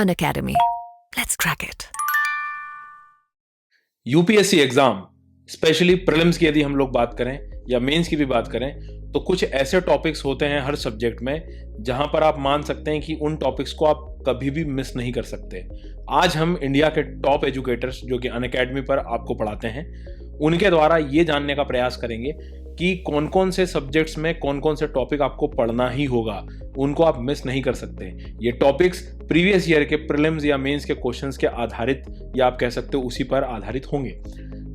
Unacademy. Let's crack it. UPSC exam specially prelims की यदि हम लोग बात करें या मेंस की भी बात करें तो कुछ ऐसे टॉपिक्स होते हैं हर सब्जेक्ट में जहां पर आप मान सकते हैं कि उन टॉपिक्स को आप कभी भी मिस नहीं कर सकते। आज हम इंडिया के टॉप एजुकेटर्स जो कि अनअकैडमी पर आपको पढ़ाते हैं उनके द्वारा ये जानने का प्रयास करेंगे कि कौन कौन से सब्जेक्ट्स में कौन कौन से टॉपिक आपको पढ़ना ही होगा, उनको आप मिस नहीं कर सकते। ये टॉपिक्स प्रीवियस ईयर के प्रीलिम्स या मेंस के क्वेश्चंस के आधारित या आप कह सकते हो उसी पर आधारित होंगे।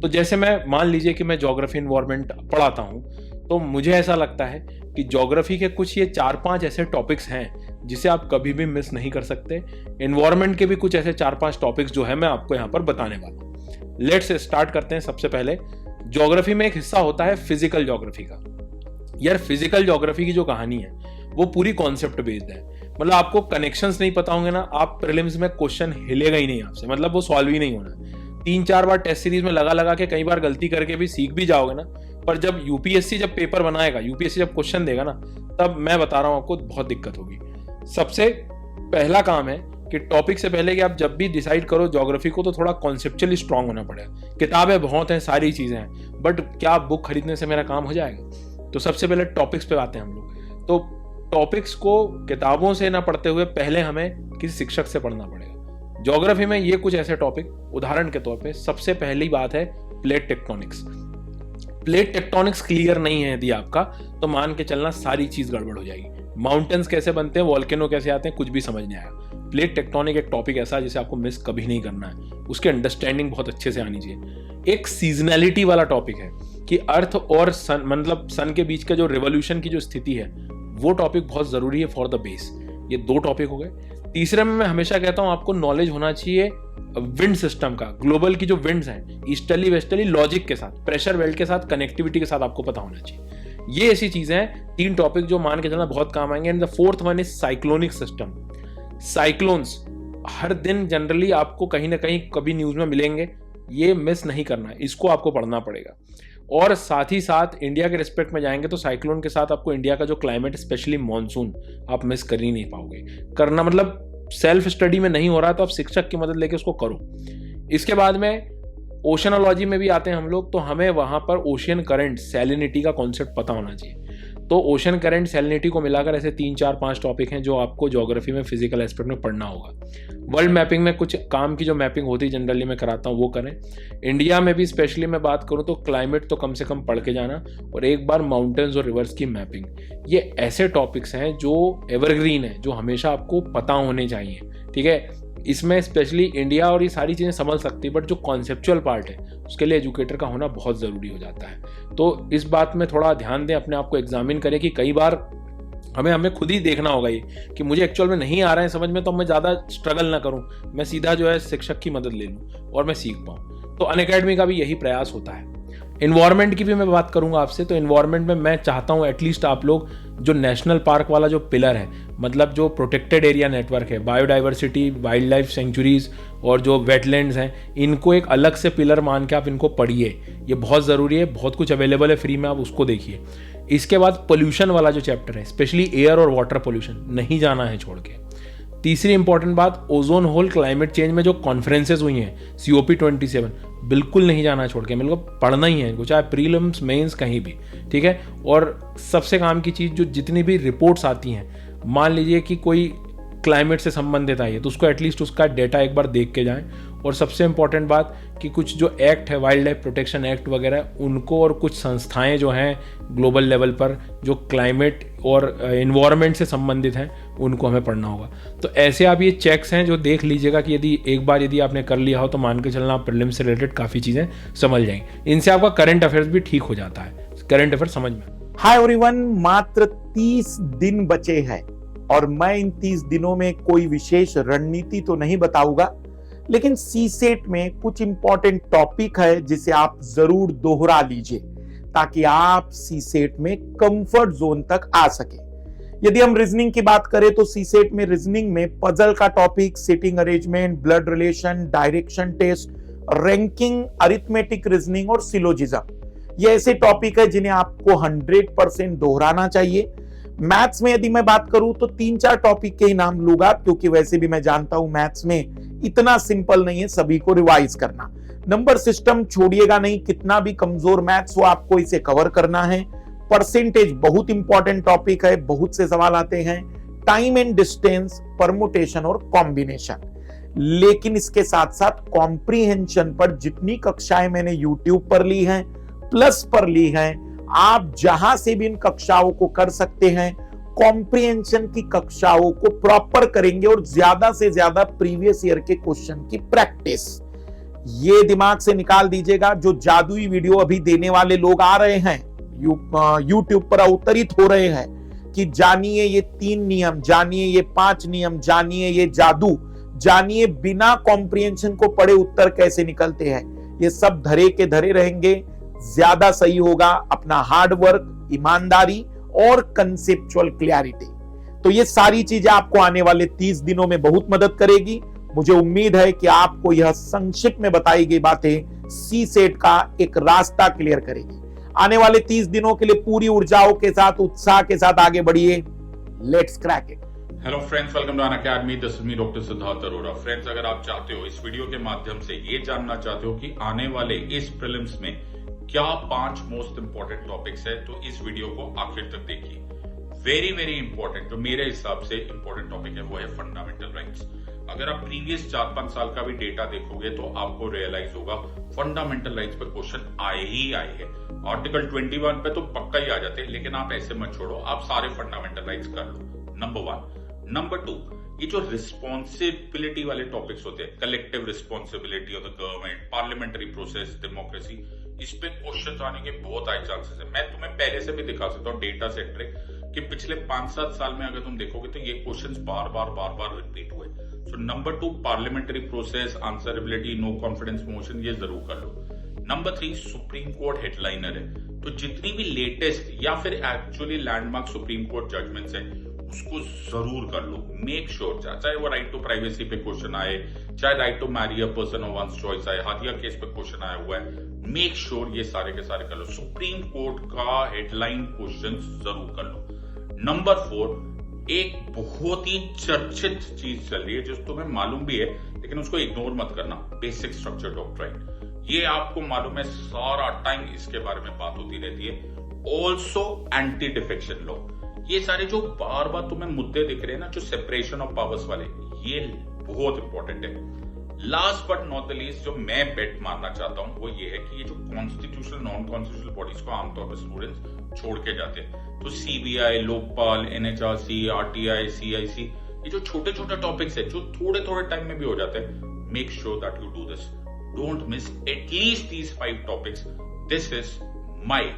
तो जैसे मैं मान लीजिए कि मैं ज्योग्राफी एनवायरनमेंट पढ़ाता हूँ तो मुझे ऐसा लगता है कि ज्योग्राफी के कुछ ये 4-5 ऐसे टॉपिक्स हैं जिसे आप कभी भी मिस नहीं कर सकते। एनवायरनमेंट के भी कुछ ऐसे 4-5 टॉपिक्स जो है मैं आपको यहाँ पर बताने वाला हूँ। लेट्स स्टार्ट करते हैं। सबसे पहले ज्योग्राफी में एक हिस्सा होता है फिजिकल ज्योग्राफी का। यार फिजिकल ज्योग्राफी की जो कहानी है वो पूरी कॉन्सेप्ट बेस्ड है। मतलब आपको कनेक्शंस नहीं पता होंगे ना, आप प्रीलिम्स में क्वेश्चन हिलेगा ही नहीं आपसे, मतलब वो सॉल्व ही नहीं होना। 3-4 बार टेस्ट सीरीज में लगा के कई बार गलती करके भी सीख भी जाओगे ना, पर जब यूपीएससी जब पेपर बनाएगा, यूपीएससी जब क्वेश्चन देगा ना, तब मैं बता रहा हूं आपको बहुत दिक्कत होगी। सबसे पहला काम है कि टॉपिक से पहले कि आप जब भी डिसाइड करो ज्योग्राफी को तो थोड़ा कॉन्सेप्चुअली स्ट्रांग होना पड़ेगा। किताबें बहुत हैं, सारी चीजें हैं, बट क्या बुक खरीदने से मेरा काम हो जाएगा? तो सबसे पहले टॉपिक्स पे आते हैं हम लोग। तो टॉपिक्स को किताबों से ना पढ़ते हुए पहले हमें किसी शिक्षक से पढ़ना पड़ेगा। ज्योग्राफी में ये कुछ ऐसे टॉपिक, उदाहरण के तौर पे सबसे पहली बात है plate tectonics. Plate tectonics clear नहीं है यदि आपका, तो मान के चलना सारी चीज गड़बड़ हो जाएगी। माउंटेन्स कैसे बनते हैं, वॉल्केनो कैसे आते हैं, कुछ भी समझ नहीं आएगा। प्लेट टेक्टोनिक एक टॉपिक ऐसा है जिसे आपको मिस कभी नहीं करना है, उसकी अंडरस्टैंडिंग बहुत अच्छे से आनी चाहिए। एक सीजनैलिटी वाला टॉपिक है कि अर्थ और सन, मतलब सन के बीच का जो रिवोल्यूशन की जो स्थिति है, वो टॉपिक बहुत जरूरी है फॉर द बेस। ये 2 टॉपिक हो गए। तीसरे में मैं हमेशा कहता हूं आपको नॉलेज होना चाहिए विंड सिस्टम का, ग्लोबल की जो विंड्स हैं, ईस्टर्ली वेस्टर्ली लॉजिक के साथ, प्रेशर बेल्ट के साथ, कनेक्टिविटी के साथ आपको पता होना चाहिए। ये ऐसी चीजें हैं 3 टॉपिक जो मान के चलना बहुत काम आएंगे। And the 4th one is cyclonic system. Cyclones हर दिन जनरली आपको कहीं ना कहीं कभी न्यूज में मिलेंगे, ये मिस नहीं करना है, इसको आपको पढ़ना पड़ेगा। और साथ ही साथ इंडिया के रिस्पेक्ट में जाएंगे तो साइक्लोन के साथ आपको इंडिया का जो क्लाइमेट, स्पेशली मॉनसून, आप मिस कर ही नहीं पाओगे। करना मतलब सेल्फ स्टडी में नहीं हो रहा तो आप शिक्षक की मदद लेके उसको करो। इसके बाद में ओशनोलॉजी में भी आते हैं हम लोग, तो हमें वहां पर ओशियन करंट, सैलिनिटी का कॉन्सेप्ट पता होना चाहिए। तो ओशन करंट, सैलिनिटी को मिलाकर ऐसे 3-4-5 टॉपिक हैं जो आपको ज्योग्राफी में फिजिकल एस्पेक्ट में पढ़ना होगा। वर्ल्ड मैपिंग में कुछ काम की जो मैपिंग होती है जनरली मैं कराता हूँ वो करें। इंडिया में भी स्पेशली मैं बात करूँ तो क्लाइमेट तो कम से कम पढ़ के जाना, और एक बार माउंटेन्स और रिवर्स की मैपिंग। ये ऐसे टॉपिक्स हैं जो एवरग्रीन है, जो हमेशा आपको पता होने चाहिए। ठीक है, इसमें स्पेशली इंडिया और ये सारी चीज़ें समझ सकती है, बट जो कॉन्सेप्चुअल पार्ट है उसके लिए एजुकेटर का होना बहुत ज़रूरी हो जाता है। तो इस बात में थोड़ा ध्यान दें, अपने आप को एग्जामिन करें कि कई बार हमें खुद ही देखना होगा ये कि मुझे एक्चुअल में नहीं आ रहा है समझ में, तो मैं ज़्यादा स्ट्रगल ना करूँ, मैं सीधा जो है शिक्षक की मदद ले लूँ और मैं सीख पाऊँ। तो अनअकैडमी का भी यही प्रयास होता है। इन्वायरमेंट की भी मैं बात करूंगा आपसे। तो इन्वायरमेंट में मैं चाहता हूं एटलीस्ट आप लोग जो नेशनल पार्क वाला जो पिलर है, मतलब जो प्रोटेक्टेड एरिया नेटवर्क है, बायोडाइवर्सिटी, वाइल्ड लाइफ सेंचुरीज और जो वेटलैंड्स हैं, इनको एक अलग से पिलर मान के आप इनको पढ़िए। ये बहुत ज़रूरी है, बहुत कुछ अवेलेबल है फ्री में, आप उसको देखिए। इसके बाद पोल्यूशन वाला जो चैप्टर है, स्पेशली एयर और वाटर पोल्यूशन, नहीं जाना है छोड़ के। तीसरी इंपॉर्टेंट बात, ओजोन होल क्लाइमेट चेंज में जो कॉन्फ्रेंसेज हुई हैं, COP27, बिल्कुल नहीं जाना छोड़ के, मतलब पढ़ना ही है इनको, चाहे प्रीलिम्स मेंस कहीं भी। ठीक है, और सबसे काम की चीज़, जो जितनी भी रिपोर्ट्स आती हैं, मान लीजिए कि कोई क्लाइमेट से संबंधित आई है तो उसको एटलीस्ट उसका डेटा एक बार देख के जाएं। और सबसे इंपॉर्टेंट बात कि कुछ जो एक्ट है, वाइल्ड लाइफ प्रोटेक्शन एक्ट वगैरह, उनको, और कुछ संस्थाएं जो हैं ग्लोबल लेवल पर जो क्लाइमेट और एनवायरनमेंट से संबंधित हैं, उनको हमें पढ़ना होगा। तो ऐसे आप ये चेक्स हैं जो देख लीजिएगा कि यदि एक बार यदि आपने कर लिया हो तो मान के चलना आप प्रीलिम से रिलेटेड काफ़ी चीज़ें समझ जाएंगे। इनसे आपका करंट अफेयर्स भी ठीक हो जाता है, करंट अफेयर समझ में। हाय एवरीवन, मात्र 30 दिन बचे हैं और मैं इन 30 दिनों में कोई विशेष रणनीति तो नहीं बताऊंगा, लेकिन सीसेट में कुछ इंपॉर्टेंट टॉपिक है जिसे आप जरूर दोहरा लीजिए ताकि आप सीसेट में कंफर्ट जोन तक आ सके। यदि हम रीजनिंग की बात करें तो सीसेट में रीजनिंग में पजल का topic, sitting arrangement, blood relation, direction test, ranking, arithmetic reasoning और सिलोजिज्म, ये ऐसे टॉपिक है जिन्हें आपको 100% दोहराना चाहिए। मैथ्स में यदि मैं बात करूं तो 3-4 टॉपिक के ही नाम लूंगा, क्योंकि वैसे भी मैं जानता हूं मैथ्स में इतना सिंपल नहीं है सभी को रिवाइज करना। नंबर सिस्टम छोड़िएगा नहीं, कितना भी कमजोर मैथ्स हो आपको इसे कवर करना है। परसेंटेज बहुत इंपॉर्टेंट टॉपिक है, बहुत से सवाल आते हैं। टाइम एंड डिस्टेंस, परमुटेशन और कॉम्बिनेशन। लेकिन इसके साथ साथ कॉम्प्रीहेंशन पर जितनी कक्षाएं मैंने यूट्यूब पर ली हैं, प्लस पर ली हैं, आप जहां से भी इन कक्षाओं को कर सकते हैं, कॉम्प्रीहेंशन की कक्षाओं को प्रॉपर करेंगे और ज्यादा से ज्यादा प्रीवियस ईयर के क्वेश्चन की प्रैक्टिस। ये दिमाग से निकाल दीजिएगा, जो जादुई वीडियो अभी देने वाले लोग आ रहे हैं यूट्यूब पर अवतरित हो रहे हैं कि जानिए ये 3 नियम, जानिए ये 5 नियम, जानिए ये जादू, जानिए बिना कॉम्प्रीहेंशन को पढ़े उत्तर कैसे निकलते हैं, ये सब धरे के धरे रहेंगे। ज्यादा सही होगा अपना हार्ड वर्क, ईमानदारी और कंसेप्चुअल क्लैरिटी। तो ये सारी चीजें आपको आने वाले 30 दिनों में बहुत मदद करेगी। मुझे उम्मीद है कि आपको यह संक्षिप्त में बताई गई बातें सी सेट का एक रास्ता क्लियर करेगी। आने वाले 30 दिनों के लिए पूरी ऊर्जाओं के साथ, उत्साह के साथ आगे बढ़िए। Let's crack it. Hello friends, welcome to Unacademy. This is me doctor Siddharth Arora. Friends, अगर आप चाहते हो इस वीडियो के माध्यम से ये जानना चाहते हो कि आने वाले इस प्रीलिम्स में क्या 5 मोस्ट इंपॉर्टेंट टॉपिक्स है, तो इस वीडियो को आखिर तक देखिए। वेरी वेरी इंपॉर्टेंट, जो मेरे हिसाब से इंपॉर्टेंट टॉपिक है वो है फंडामेंटल राइट्स। अगर आप प्रीवियस 4-5 साल का भी डेटा देखोगे तो आपको रियलाइज होगा फंडामेंटल राइट्स पे क्वेश्चन आए ही आए हैं। आर्टिकल 21 पे तो पक्का ही आ जाते हैं, लेकिन आप ऐसे मत छोड़ो, आप सारे फंडामेंटल राइट्स कर लो। नंबर 1। नंबर 2, ये जो रिस्पॉन्सिबिलिटी वाले टॉपिक्स होते हैं, collective responsibility of the government, parliamentary process, democracy, इस पे क्वेश्चन आने के बहुत हाई चांसेस है। मैं तुम्हें पहले से भी दिखा सकता हूँ डेटा से ट्रिक कि पिछले 5-7 साल में अगर तुम देखोगे तो ये क्वेश्चंस बार बार रिपीट हुए। So number 2, parliamentary process, answerability, no confidence motion, ये जरूर कर लो। नंबर 3, सुप्रीम कोर्ट हेडलाइनर है, तो जितनी भी लेटेस्ट या फिर actually landmark Supreme Court judgments है उसको जरूर कर लो। मेक श्योर, चाहे वो राइट टू प्राइवेसी पे क्वेश्चन आए, चाहे right to marry a person of one's choice आए, हादिया केस पे क्वेश्चन आया हुआ है, मेक श्योर ये सारे के सारे कर लो। सुप्रीम कोर्ट का हेडलाइन क्वेश्चन जरूर कर लो। नंबर 4, एक बहुत ही चर्चित चीज चल रही है जो तुम्हें मालूम भी है, लेकिन उसको इग्नोर मत करना, बेसिक स्ट्रक्चर डॉक्ट्राइन। ये आपको मालूम है, सारा टाइम इसके बारे में बात होती रहती है। ऑल्सो एंटी डिफेक्शन लॉ, ये सारे जो बार बार तुम्हें मुद्दे दिख रहे हैं ना, जो सेपरेशन ऑफ पावर्स वाले, ये बहुत इंपॉर्टेंट है। Last but not the least, जो मैं बेट मारना चाहता हूं वो ये है कि ये जो कॉन्स्टिट्यूशनल नॉन कॉन्स्टिट्यूशनल बॉडीज को आमतौर पर स्टूडेंट्स छोड़ के जाते हैं, तो CBI, Lokpal, NHRC, RTI, CIC, ये जो छोटे छोटे टॉपिक्स है जो थोड़े थोड़े टाइम में भी हो जाते हैं, make sure that you do this. Don't miss at least these 5 topics. This is my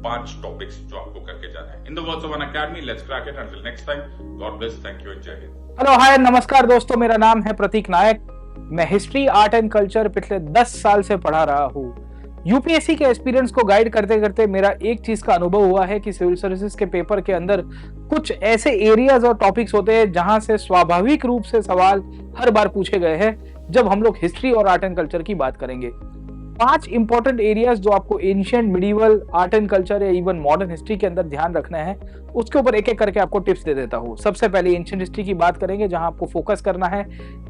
5 topics जो आपको करके जाना है। In the words of an academy, let's crack it. Until next time, God bless, thank you and जय Hind. Hello hi नमस्कार दोस्तों, मेरा नाम है प्रतीक नायक। मैं हिस्ट्री, आर्ट एंड कल्चर पिछले 10 साल से पढ़ा रहा हूँ। यूपीएससी के एक्सपीरियंस को गाइड करते करते मेरा एक चीज का अनुभव हुआ है कि सिविल सर्विसेज के पेपर के अंदर कुछ ऐसे एरियाज और टॉपिक्स होते हैं जहां से स्वाभाविक रूप से सवाल हर बार पूछे गए हैं जब हम लोग हिस्ट्री और आर्ट एंड कल्चर की बात करेंगे। 5 इंपॉर्टेंट एरियाज जो आपको ancient, medieval, art and culture या इवन मॉडर्न हिस्ट्री के अंदर ध्यान रखना है, उसके ऊपर एक एक करके आपको टिप्स दे देता हूँ। सबसे पहले एंशिएंट हिस्ट्री की बात करेंगे, जहां आपको फोकस करना है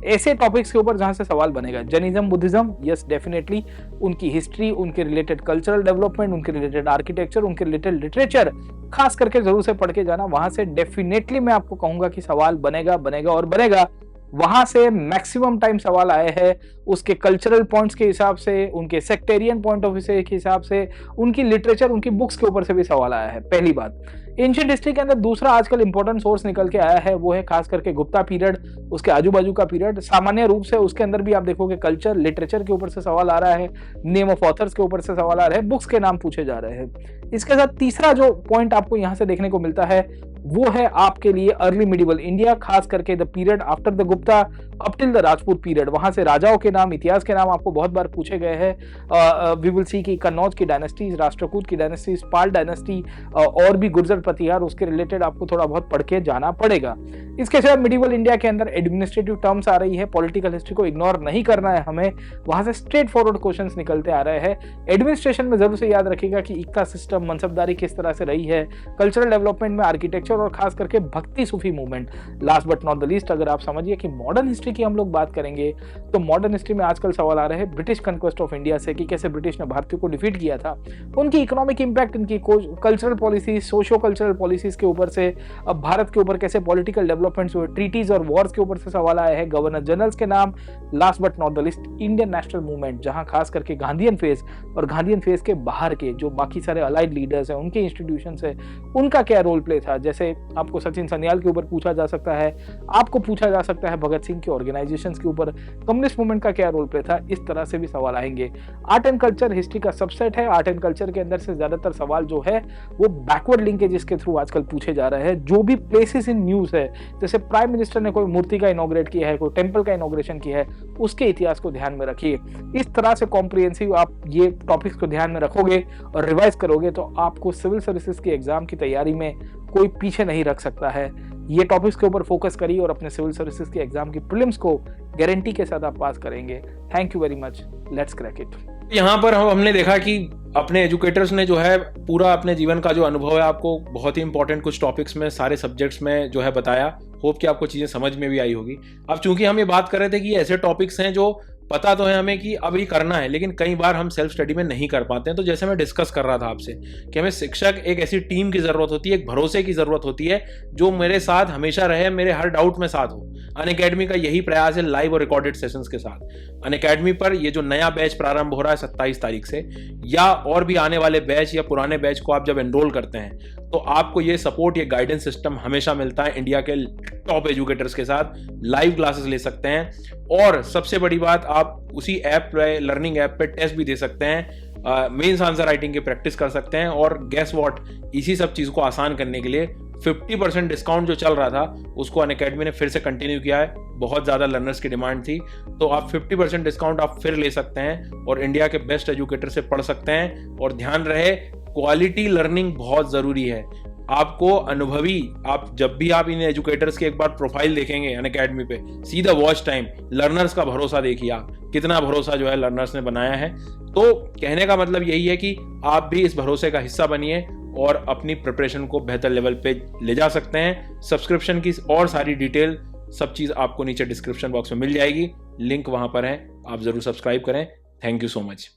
ऐसे टॉपिक्स के ऊपर जहां से सवाल बनेगा। जैनिज्म, बुद्धिज्म, यस डेफिनेटली, उनकी हिस्ट्री, उनके रिलेटेड कल्चरल डेवलपमेंट, उनके रिलेटेड आर्किटेक्चर, उनके रिलेटेड लिटरेचर खास करके जरूर से पढ़ के जाना। वहां से डेफिनेटली मैं आपको कहूंगा कि सवाल बनेगा बनेगा और बनेगा। वहां से मैक्सिमम टाइम सवाल आए हैं उसके कल्चरल पॉइंट्स के हिसाब से, उनके सेक्टेरियन पॉइंट ऑफ व्यू के हिसाब से, उनकी लिटरेचर, उनकी बुक्स के ऊपर से भी सवाल आया है। पहली बात। एंशिएंट हिस्ट्री के अंदर दूसरा आजकल इंपॉर्टेंट सोर्स निकल के आया है, वो है खास करके गुप्ता पीरियड, उसके आजू बाजू का पीरियड। सामान्य रूप से उसके अंदर भी आप देखोगे कल्चर, लिटरेचर के ऊपर से सवाल आ रहा है, नेम ऑफ ऑथर्स के ऊपर से सवाल आ रहे हैं, बुक्स के नाम पूछे जा रहे हैं। इसके साथ तीसरा जो पॉइंट आपको यहाँ से देखने को मिलता है वो है आपके लिए अर्ली मिडिवल इंडिया, खास करके the period after the Gupta, up till the Rajput period, वहां से राजाओं के नाम, इतिहास के नाम आपको बहुत बार पूछे गए हैं। वी विल सी कि कन्नौज की डायनेस्टीज, राष्ट्रकूट की डायनेस्टीज, पाल डायनेस्टी और भी गुर्जर प्रतिहार, उसके रिलेटेड आपको थोड़ा बहुत पढ़ के जाना पड़ेगा। इसके सिवा मिडिवल इंडिया के अंदर एडमिनिस्ट्रेटिव टर्म्स आ रही है, पॉलिटिकल हिस्ट्री को इग्नोर नहीं करना है हमें, वहां से स्ट्रेट फॉरवर्ड क्वेश्चंस निकलते आ रहे हैं। एडमिनिस्ट्रेशन में जरूर से याद रखिएगा कि इक्का सिस्टम, मनसबदारी किस तरह से रही है, कल्चरल डेवलपमेंट में आर्किटेक्चर और खास करके Bhakti Sufi movement. Last but not the least, अगर आप समझिए कि मॉडर्न हिस्ट्री की हम लोग बात करेंगे तो मॉडर्न हिस्ट्री में आजकल सवाल आ रहे हैं ब्रिटिश कन्क्वेस्ट ऑफ इंडिया से, कि कैसे ब्रिटिश ने भारतीयों को डिफीट किया था, उनकी इकोनॉमिक इंपैक्ट, उनकी cultural policies, socio cultural policies के ऊपर से अब भारत के ऊपर कैसे पॉलिटिकल डेवलपमेंट्स हुए, ट्रीटीज और वॉर्स के ऊपर से सवाल आए हैं, गवर्नर जनरल्स के नाम। Last but not the list, Indian national movement, जहां खास करके गांधीयन फेज और गांधीयन फेज के बाहर के जो बाकी सारे अलाइड लीडर्स हैं, उनके इंस्टीट्यूशंस है, उनका क्या रोल प्ले था। जैसे आपको सचिन सन्याल के ऊपर पूछा जा सकता है, आपको पूछा जा सकता है भगत सिंह के ऑर्गेनाइजेशंस के ऊपर कम्युनिस्ट मूवमेंट का क्या रोल प्ले था, इस तरह से भी सवाल आएंगे। आर्ट एंड कल्चर हिस्ट्री का सबसेट है। आर्ट एंड कल्चर के अंदर से ज्यादातर सवाल जो है वो बैकवर्ड लिंकेजेस के थ्रू आजकल पूछे जा रहे हैं। जो भी प्लेसेस इन न्यूज है, जैसे प्राइम मिनिस्टर ने कोई मूर्ति का इनॉग्रेट किया है, कोई टेंपल का इनॉग्रेशन किया है, उसके इतिहास को ध्यान में रखिए। इस तरह से कॉम्प्रिहेंसिव आप ये टॉपिक्स को ध्यान में रखोगे और रिवाइज करोगे तो आपको सिविल सर्विसेज की एग्जाम की तैयारी में कोई पीछे नहीं रख सकता है। ये टॉपिक्स के ऊपर फोकस करिए और अपने सिविल सर्विसेज की एग्जाम की प्रीलिम्स को गारंटी के साथ आप पास करेंगे। Thank you very much, let's crack it. यहाँ पर हमने देखा कि अपने एजुकेटर्स ने जो है पूरा अपने जीवन का जो अनुभव है आपको बहुत ही इंपॉर्टेंट कुछ टॉपिक्स में, सारे सब्जेक्ट्स में जो है बताया। होप कि आपको चीज़ें समझ में भी आई होगी। अब चूंकि हम ये बात कर रहे थे कि ऐसे टॉपिक्स हैं जो पता तो है हमें कि अभी करना है, लेकिन कई बार हम सेल्फ स्टडी में नहीं कर पाते हैं। तो जैसे मैं डिस्कस कर रहा था आपसे कि हमें शिक्षक, एक ऐसी टीम की ज़रूरत होती है, एक भरोसे की ज़रूरत होती है जो मेरे साथ हमेशा रहे, मेरे हर डाउट में साथ हो। अनअकैडमी का यही प्रयास है, लाइव और रिकॉर्डेड सेशंस के साथ। अनअकैडमी पर ये जो नया बैच प्रारंभ हो रहा है 27 तारीख से, या और भी आने वाले बैच या पुराने बैच को आप जब एनरोल करते हैं तो आपको ये सपोर्ट, ये गाइडेंस सिस्टम हमेशा मिलता है। इंडिया के टॉप एजुकेटर्स के साथ लाइव क्लासेस ले सकते हैं और सबसे बड़ी बात, आप उसी ऐप पे, लर्निंग ऐप पे टेस्ट भी दे सकते हैं, मेंस आंसर राइटिंग की प्रैक्टिस कर सकते हैं। और गेस व्हाट, इसी सब चीज़ को आसान करने के लिए 50% डिस्काउंट जो चल रहा था उसको अनअकैडमी ने फिर से कंटिन्यू किया है। बहुत ज़्यादा लर्नर्स की डिमांड थी, तो आप 50% डिस्काउंट आप फिर ले सकते हैं और इंडिया के बेस्ट एजुकेटर से पढ़ सकते हैं। और ध्यान रहे, क्वालिटी लर्निंग बहुत ज़रूरी है। आपको अनुभवी, आप जब भी आप इन एजुकेटर्स की एक बार प्रोफाइल देखेंगे अनअकैडमी पे, सीधा वॉच टाइम, लर्नर्स का भरोसा देखिए आप, कितना भरोसा जो है लर्नर्स ने बनाया है। तो कहने का मतलब यही है कि आप भी इस भरोसे का हिस्सा बनिए और अपनी प्रिपरेशन को बेहतर लेवल पे ले जा सकते हैं। सब्सक्रिप्शन की और सारी डिटेल, सब चीज़ आपको नीचे डिस्क्रिप्शन बॉक्स में मिल जाएगी, लिंक वहां पर है, आप जरूर सब्सक्राइब करें। Thank you so much.